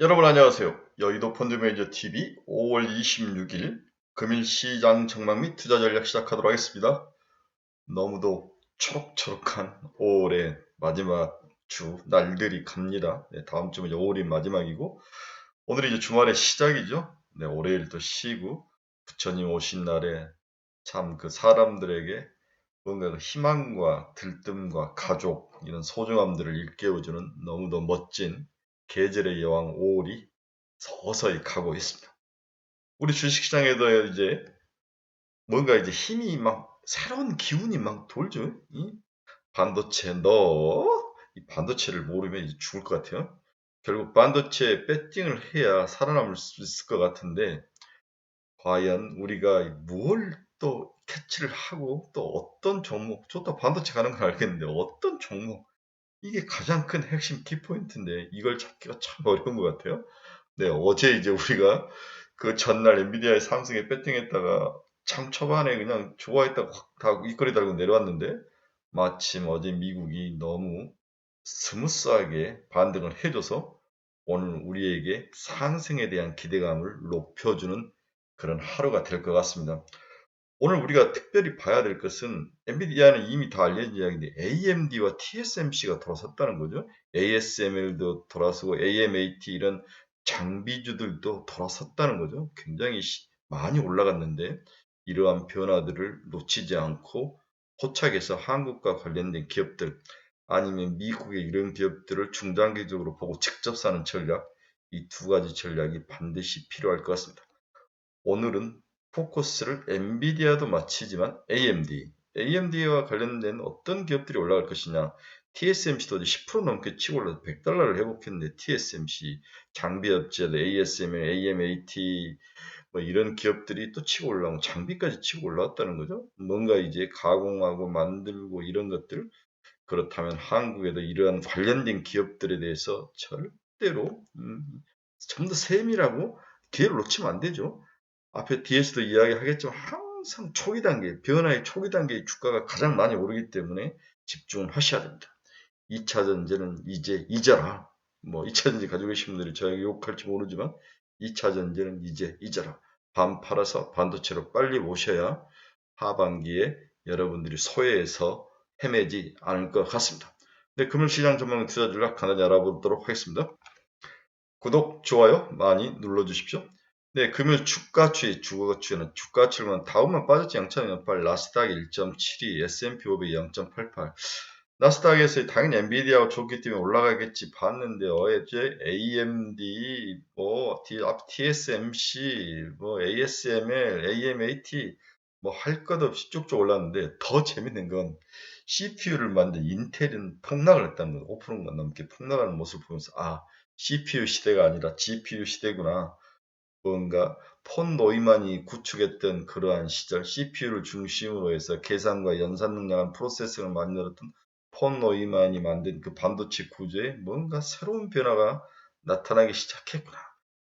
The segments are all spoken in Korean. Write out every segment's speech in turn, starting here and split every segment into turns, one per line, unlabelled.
여러분 안녕하세요. 여의도 펀드매니저 TV 5월 26일 금일 시장 전망 및 투자 전략 시작하도록 하겠습니다. 너무도 초록초록한 5월의 마지막 주 날들이 갑니다. 네, 다음 주면 5월이 마지막이고 오늘이 이제 주말의 시작이죠. 네, 월요일도 쉬고 부처님 오신 날에 참 그 사람들에게 뭔가 그 희망과 들뜸과 가족 이런 소중함들을 일깨워주는 너무도 멋진 계절의 여왕 5월이 서서히 가고 있습니다. 우리 주식시장에도 이제 뭔가 이제 힘이 막 새로운 기운이 막 돌죠. 이 반도체 이 반도체를 모르면 이제 죽을 것 같아요. 결국 반도체에 배팅을 해야 살아남을 수 있을 것 같은데 과연 우리가 뭘 또 캐치를 하고 또 어떤 종목, 저도 반도체 가는 건 알겠는데 어떤 종목 이게 가장 큰 핵심 키포인트인데 이걸 찾기가 참 어려운 것 같아요. 네, 어제 이제 우리가 그 전날 엔비디아의 상승에 배팅했다가 참 초반에 그냥 좋아했다가 확 다 윗꼬리 달고 내려왔는데 마침 어제 미국이 너무 스무스하게 반등을 해줘서 오늘 우리에게 상승에 대한 기대감을 높여주는 그런 하루가 될 것 같습니다. 오늘 우리가 특별히 봐야 될 것은 엔비디아는 이미 다 알려진 이야기인데 AMD와 TSMC가 돌아섰다는 거죠. ASML도 돌아서고 AMAT 이런 장비주들도 돌아섰다는 거죠. 굉장히 많이 올라갔는데 이러한 변화들을 놓치지 않고 포착해서 한국과 관련된 기업들 아니면 미국의 이런 기업들을 중장기적으로 보고 직접 사는 전략 이 두 가지 전략이 반드시 필요할 것 같습니다. 오늘은 포커스를 엔비디아도 마치지만 AMD와 관련된 어떤 기업들이 올라갈 것이냐. TSMC도 10% 넘게 치고 올라서 $100를 회복했는데 TSMC, 장비업체, ASML, AMAT 뭐 이런 기업들이 또 치고 올라오고 장비까지 치고 올라왔다는 거죠. 뭔가 이제 가공하고 만들고 이런 것들 그렇다면 한국에도 이러한 관련된 기업들에 대해서 절대로 좀 더 세밀하고 기회를 놓치면 안 되죠. 앞에 뒤에서도 이야기하겠지만 항상 초기 단계, 변화의 초기 단계의 주가가 가장 많이 오르기 때문에 집중을 하셔야 됩니다. 2차 전지는 이제 잊어라. 뭐 2차 전지 가지고 계신 분들이 저에게 욕할지 모르지만 2차 전지는 이제 잊어라. 반 팔아서 반도체로 빨리 오셔야 하반기에 여러분들이 소외해서 헤매지 않을 것 같습니다. 네, 금융시장 전망 투자 전략 간단히 알아보도록 하겠습니다. 구독, 좋아요 많이 눌러주십시오. 네, 금요일 주가추이는 주가추는 다우만 빠졌지 0.08, 나스닥 1.72, S&P 500 0.88. 나스닥에서 당연히 엔비디아가 좋기 때문에 올라가겠지 봤는데 어제 AMD, TSMC, ASML, AMAT 뭐 할 것 없이 쭉쭉 올랐는데 더 재밌는 건 CPU를 만든 인텔은 폭락을 했다는 거, 5%가 넘게 폭락하는 모습을 보면서 CPU 시대가 아니라 GPU 시대구나. 뭔가 폰 노이만이 구축했던 그러한 시절 CPU를 중심으로 해서 계산과 연산 능력한 프로세서를 만들었던 폰 노이만이 만든 그 반도체 구조에 뭔가 새로운 변화가 나타나기 시작했구나.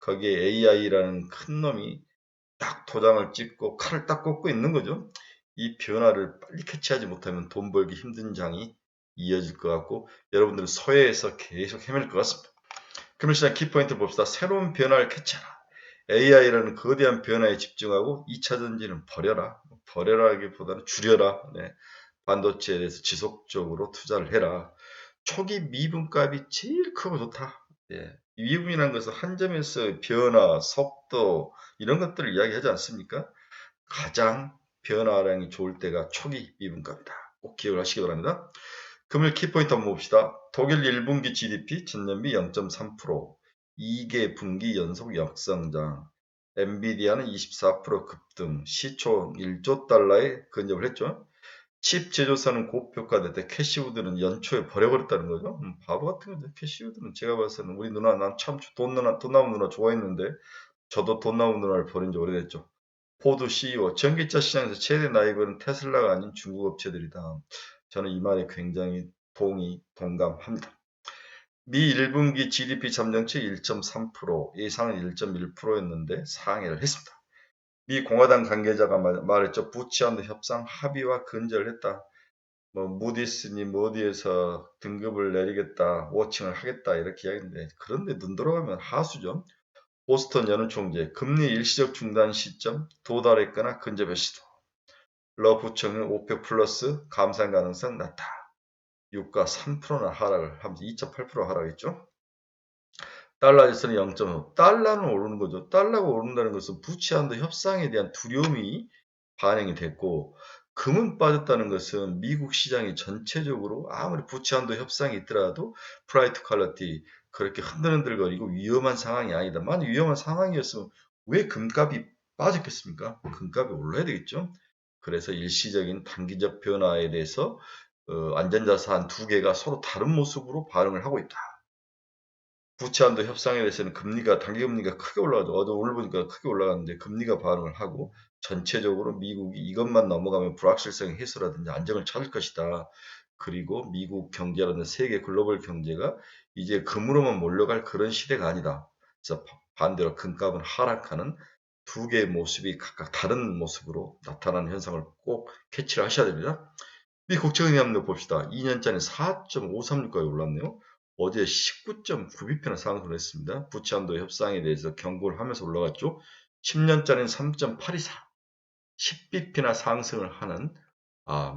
거기에 AI라는 큰 놈이 딱 도장을 찍고 칼을 딱 꽂고 있는 거죠. 이 변화를 빨리 캐치하지 못하면 돈 벌기 힘든 장이 이어질 것 같고 여러분들은 서해에서 계속 헤맬 것 같습니다. 금융시장 키포인트 봅시다. 새로운 변화를 캐치하라. AI라는 거대한 변화에 집중하고 2차 전지는 버려라. 버려라기보다는 줄여라. 네. 반도체에 대해서 지속적으로 투자를 해라. 초기 미분값이 제일 크고 좋다. 예. 미분이라는 것은 한 점에서 변화, 속도 이런 것들을 이야기하지 않습니까? 가장 변화량이 좋을 때가 초기 미분값이다. 꼭 기억을 하시기 바랍니다. 금일 키포인트 한번 봅시다. 독일 1분기 GDP 전년비 0.3%, 2개 분기 연속 역성장, 엔비디아는 24% 급등, 시총 1조 달러에 근접을 했죠. 칩 제조사는 고평가됐대. 캐시우드는 연초에 버려버렸다는 거죠. 바보 같은 거죠. 캐시우드는 제가 봐서는 우리 누나 난 참 돈 나무 누나 좋아했는데 저도 돈 나무 누나를 버린 지 오래됐죠. 포드 CEO, 전기차 시장에서 최대 라이벌은 테슬라가 아닌 중국 업체들이다. 저는 이 말에 굉장히 동감합니다. 미 1분기 GDP 잠정치 1.3%, 예상은 1.1%였는데 상회를 했습니다. 미 공화당 관계자가 말했죠. 부치안드 협상 합의와 근절을 했다. 뭐 무디스니 뭐 어디에서 등급을 내리겠다, 워칭을 하겠다 이렇게 이야기했는데 그런데 눈 돌아가면 하수죠. 보스턴 연은총재 금리 일시적 중단 시점 도달했거나 근접의 시도. 러부총리 오펙 플러스 감산 가능성 낮다. 유가 3%나 하락을 하면서 2.8% 하락했죠. 달러 지수는 0.5. 달러는 오르는 거죠. 달러가 오른다는 것은 부채한도 협상에 대한 두려움이 반영이 됐고 금은 빠졌다는 것은 미국 시장이 전체적으로 아무리 부채한도 협상이 있더라도 프라이트 퀄리티 그렇게 흔들흔들거리고 위험한 상황이 아니다. 만약 위험한 상황이었으면 왜 금값이 빠졌겠습니까? 금값이 올라야 되겠죠. 그래서 일시적인 단기적 변화에 대해서 안전자산 두 개가 서로 다른 모습으로 반응을 하고 있다. 부채한도 협상에 대해서는 금리가 단기금리가 크게 올라가죠. 오늘 보니까 크게 올라갔는데 금리가 반응을 하고 전체적으로 미국이 이것만 넘어가면 불확실성의 해소라든지 안정을 찾을 것이다. 그리고 미국 경제라든지 세계 글로벌 경제가 이제 금으로만 몰려갈 그런 시대가 아니다. 그래서 반대로 금값은 하락하는 두 개의 모습이 각각 다른 모습으로 나타나는 현상을 꼭 캐치를 하셔야 됩니다. 미 국채은행 한번 봅시다. 2년짜리 4.536까지 올랐네요. 어제 19.9bp나 상승을 했습니다. 부채한도 협상에 대해서 경고를 하면서 올라갔죠. 10년짜리는 3.824, 10bp나 상승을 하는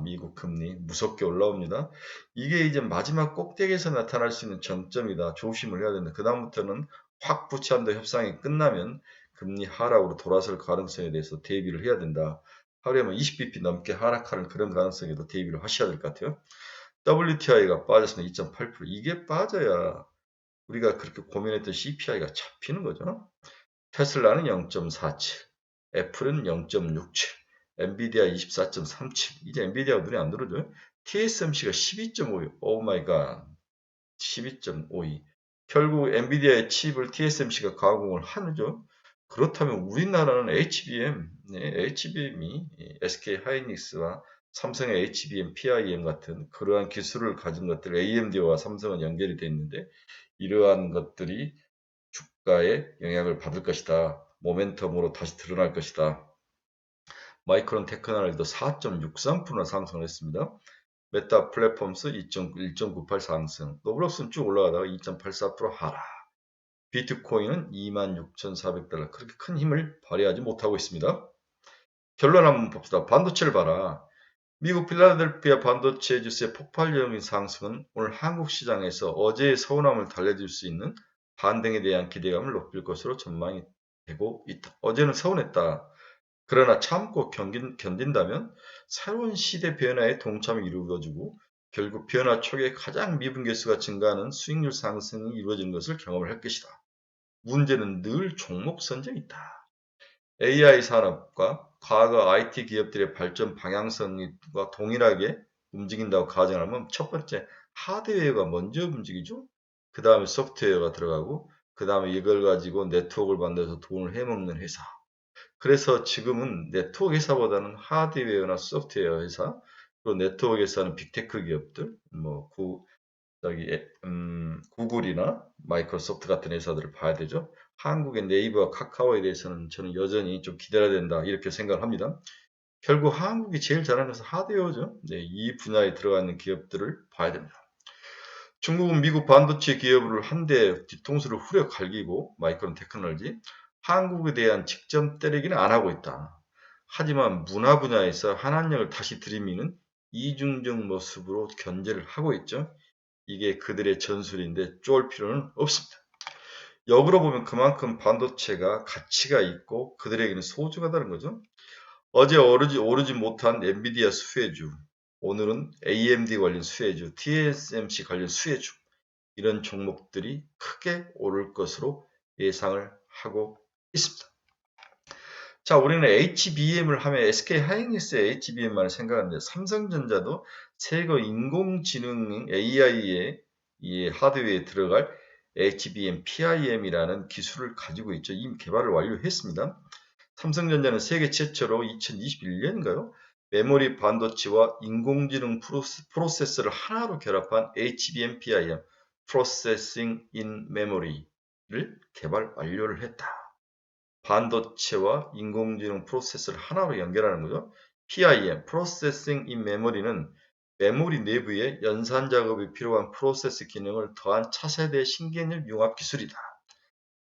미국 금리 무섭게 올라옵니다. 이게 이제 마지막 꼭대기에서 나타날 수 있는 정점이다. 조심을 해야 된다. 그 다음부터는 확 부채한도 협상이 끝나면 금리 하락으로 돌아설 가능성에 대해서 대비를 해야 된다. 하루에 뭐 20bp 넘게 하락하는 그런 가능성에도 대비를 하셔야 될 것 같아요. WTI가 빠졌으면 2.8%. 이게 빠져야 우리가 그렇게 고민했던 CPI가 잡히는 거죠. 테슬라는 0.47, 애플은 0.67, 엔비디아 24.37. 이제 엔비디아가 눈에 안 들어오죠. TSMC가 12.52. 오 마이 갓. 12.52. 결국 엔비디아의 칩을 TSMC가 가공을 하죠. 그렇다면 우리나라는 HBM, HBM이 SK 하이닉스와 삼성의 HBM, PIM 같은 그러한 기술을 가진 것들, AMD와 삼성은 연결이 되어 있는데 이러한 것들이 주가에 영향을 받을 것이다. 모멘텀으로 다시 드러날 것이다. 마이크론 테크놀로지도 4.63%나 상승을 했습니다. 메타 플랫폼스 1.98 상승, 노블록스는 쭉 올라가다가 2.84% 하락. 비트코인은 26,400달러, 그렇게 큰 힘을 발휘하지 못하고 있습니다. 결론 한번 봅시다. 반도체를 봐라. 미국 필라델피아 반도체 지수의 폭발적인 상승은 오늘 한국 시장에서 어제의 서운함을 달래줄 수 있는 반등에 대한 기대감을 높일 것으로 전망이 되고 있다. 어제는 서운했다. 그러나 참고 견딘다면 새로운 시대 변화에 동참이 이루어지고 결국 변화 초기에 가장 미분계수가 증가하는 수익률 상승이 이루어지는 것을 경험을 할 것이다. 문제는 늘 종목 선정이 있다. AI 산업과 과거 IT 기업들의 발전 방향성과 동일하게 움직인다고 가정하면 첫 번째 하드웨어가 먼저 움직이죠. 그 다음에 소프트웨어가 들어가고 그 다음에 이걸 가지고 네트워크를 만들어서 돈을 해먹는 회사. 그래서 지금은 네트워크 회사보다는 하드웨어나 소프트웨어 회사, 그리고 네트워크 회사는 빅테크 기업들, 구글이나 마이크로소프트 같은 회사들을 봐야 되죠. 한국의 네이버와 카카오에 대해서는 저는 여전히 좀 기다려야 된다 이렇게 생각을 합니다. 결국 한국이 제일 잘하는 것은 하드웨어죠. 네, 이 분야에 들어가 있는 기업들을 봐야 됩니다. 중국은 미국 반도체 기업을 한데 뒤통수를 후려 갈기고 마이크론 테크놀로지, 한국에 대한 직접 때리기는 안 하고 있다. 하지만 문화 분야에서 한한령을 다시 들이미는 이중적 모습으로 견제를 하고 있죠. 이게 그들의 전술인데 쫄 필요는 없습니다. 역으로 보면 그만큼 반도체가 가치가 있고 그들에게는 소중하다는 거죠. 어제 오르지 못한 엔비디아 수혜주, 오늘은 AMD 관련 수혜주, TSMC 관련 수혜주, 이런 종목들이 크게 오를 것으로 예상을 하고 있습니다. 자, 우리는 HBM을 하면 SK 하이닉스의 HBM만을 생각하는데 삼성전자도 최고 인공지능 AI의 이 하드웨어에 들어갈 HBM, PIM이라는 기술을 가지고 있죠. 이미 개발을 완료했습니다. 삼성전자는 세계 최초로 2021년인가요? 메모리 반도체와 인공지능 프로세서를 하나로 결합한 HBM, PIM, Processing in Memory를 개발 완료를 했다. 반도체와 인공지능 프로세서를 하나로 연결하는 거죠. PIM, Processing in Memory는 메모리 내부에 연산 작업이 필요한 프로세스 기능을 더한 차세대 신개념 융합 기술이다.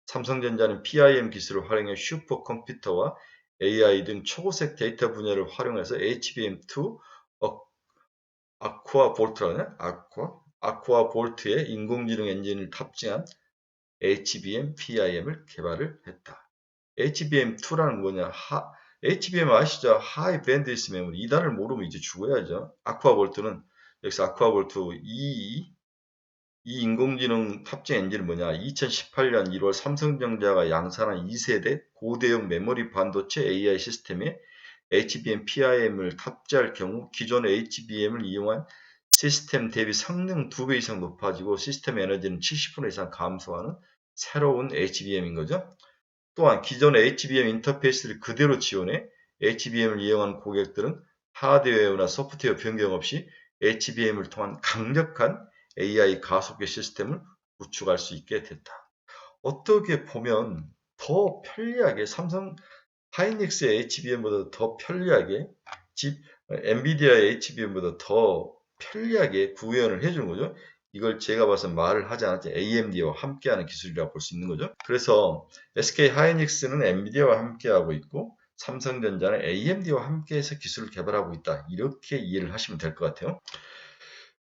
삼성전자는 PIM 기술을 활용해 슈퍼컴퓨터와 AI 등 초고색 데이터 분야를 활용해서 HBM2 아쿠아 볼트의 인공지능 엔진을 탑재한 HBM PIM을 개발을 했다. HBM2라는 뭐냐? HBM 아시죠? 하이 밴드위스 메모리. 이 단어를 모르면 이제 죽어야죠. 아쿠아 볼트는 여기서 아쿠아 볼트 이 인공지능 탑재 엔진은 뭐냐? 2018년 1월 삼성전자가 양산한 2세대 고대형 메모리 반도체 AI 시스템에 HBM PIM을 탑재할 경우 기존의 HBM을 이용한 시스템 대비 성능 2배 이상 높아지고 시스템 에너지는 70% 이상 감소하는 새로운 HBM인 거죠. 또한 기존의 HBM 인터페이스를 그대로 지원해 HBM을 이용한 고객들은 하드웨어나 소프트웨어 변경 없이 HBM을 통한 강력한 AI 가속계 시스템을 구축할 수 있게 됐다. 어떻게 보면 더 편리하게 삼성 하이닉스의 HBM보다 더 편리하게 엔비디아의 HBM보다 더 편리하게 구현을 해주는 거죠. 이걸 제가 봐서 말을 하지 않았지 AMD와 함께하는 기술이라고 볼 수 있는 거죠. 그래서 SK 하이닉스는 엔비디아와 함께하고 있고 삼성전자는 AMD와 함께해서 기술을 개발하고 있다. 이렇게 이해를 하시면 될 것 같아요.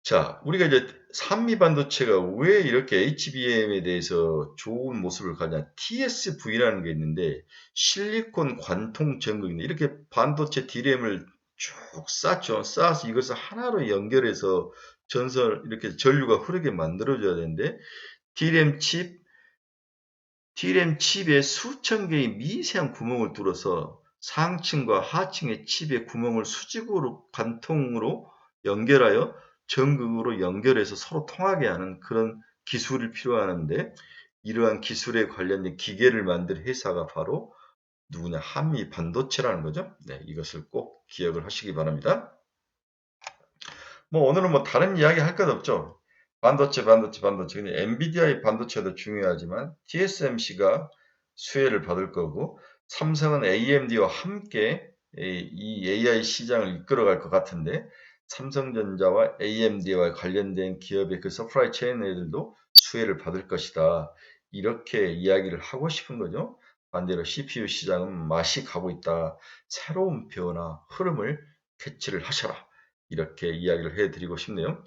자, 우리가 이제 산미 반도체가 왜 이렇게 HBM에 대해서 좋은 모습을 가냐? TSV라는 게 있는데 실리콘 관통 전극인데 이렇게 반도체 D램을 쭉 쌓죠. 쌓아서 이것을 하나로 연결해서 전선 이렇게 전류가 흐르게 만들어줘야 되는데 D램 칩에 수천 개의 미세한 구멍을 뚫어서 상층과 하층의 칩의 구멍을 수직으로 관통으로 연결하여 전극으로 연결해서 서로 통하게 하는 그런 기술이 필요하는데 이러한 기술에 관련된 기계를 만든 회사가 바로 누구냐? 한미 반도체라는 거죠. 네, 이것을 꼭 기억을 하시기 바랍니다. 오늘은 다른 이야기 할 것 없죠. 반도체. 그냥 엔비디아의 반도체도 중요하지만 TSMC가 수혜를 받을 거고 삼성은 AMD와 함께 이 AI 시장을 이끌어갈 것 같은데 삼성전자와 AMD와 관련된 기업의 그 서프라이 체인 애들도 수혜를 받을 것이다. 이렇게 이야기를 하고 싶은 거죠. 반대로 CPU 시장은 맛이 가고 있다. 새로운 변화, 흐름을 캐치를 하셔라. 이렇게 이야기를 해드리고 싶네요.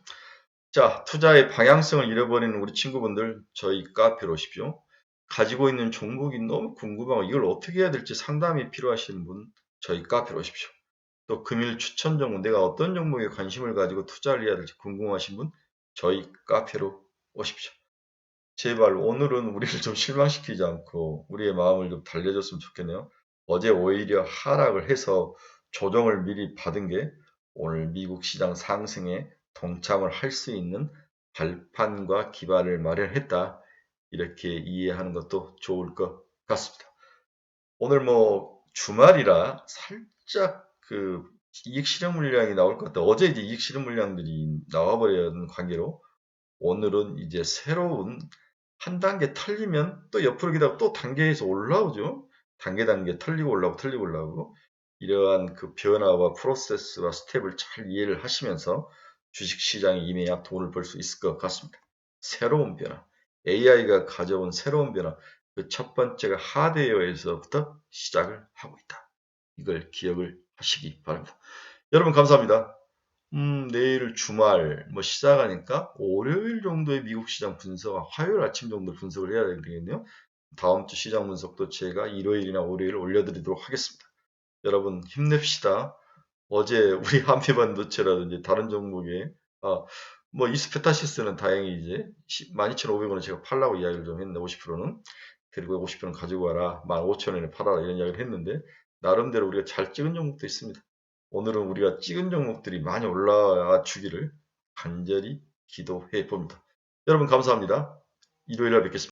자, 투자의 방향성을 잃어버리는 우리 친구분들 저희 카페로 오십시오. 가지고 있는 종목이 너무 궁금하고 이걸 어떻게 해야 될지 상담이 필요하신 분 저희 카페로 오십시오. 또 금일 추천 종목 내가 어떤 종목에 관심을 가지고 투자를 해야 될지 궁금하신 분 저희 카페로 오십시오. 제발 오늘은 우리를 좀 실망시키지 않고 우리의 마음을 좀 달래줬으면 좋겠네요. 어제 오히려 하락을 해서 조정을 미리 받은 게 오늘 미국 시장 상승에 동참을 할 수 있는 발판과 기반을 마련했다. 이렇게 이해하는 것도 좋을 것 같습니다. 오늘 주말이라 살짝 그 이익 실현 물량이 나올 것 같다. 어제 이제 이익 실현 물량들이 나와버리는 관계로 오늘은 이제 새로운 한 단계 털리면 또 옆으로 기다가 또 단계에서 올라오죠. 단계 털리고 올라오고 이러한 그 변화와 프로세스와 스텝을 잘 이해를 하시면서 주식시장에 임해야 돈을 벌 수 있을 것 같습니다. 새로운 변화, AI가 가져온 새로운 변화, 그 첫 번째가 하드웨어에서부터 시작을 하고 있다. 이걸 기억을 하시기 바랍니다. 여러분 감사합니다. 내일 주말 시작하니까 월요일 정도에 미국 시장 분석, 화요일 아침 정도 분석을 해야 되겠네요. 다음 주 시장 분석도 제가 일요일이나 월요일 올려드리도록 하겠습니다. 여러분 힘냅시다. 어제 우리 한미반도체라든지 다른 종목에 이스페타시스는 다행히 이제 12,500원에 제가 팔라고 이야기를 좀 했는데 50%는 그리고 50%는 가지고 와라 15,000원에 팔아라 이런 이야기를 했는데 나름대로 우리가 잘 찍은 종목도 있습니다. 오늘은 우리가 찍은 종목들이 많이 올라와 주기를 간절히 기도해 봅니다. 여러분 감사합니다. 일요일에 뵙겠습니다.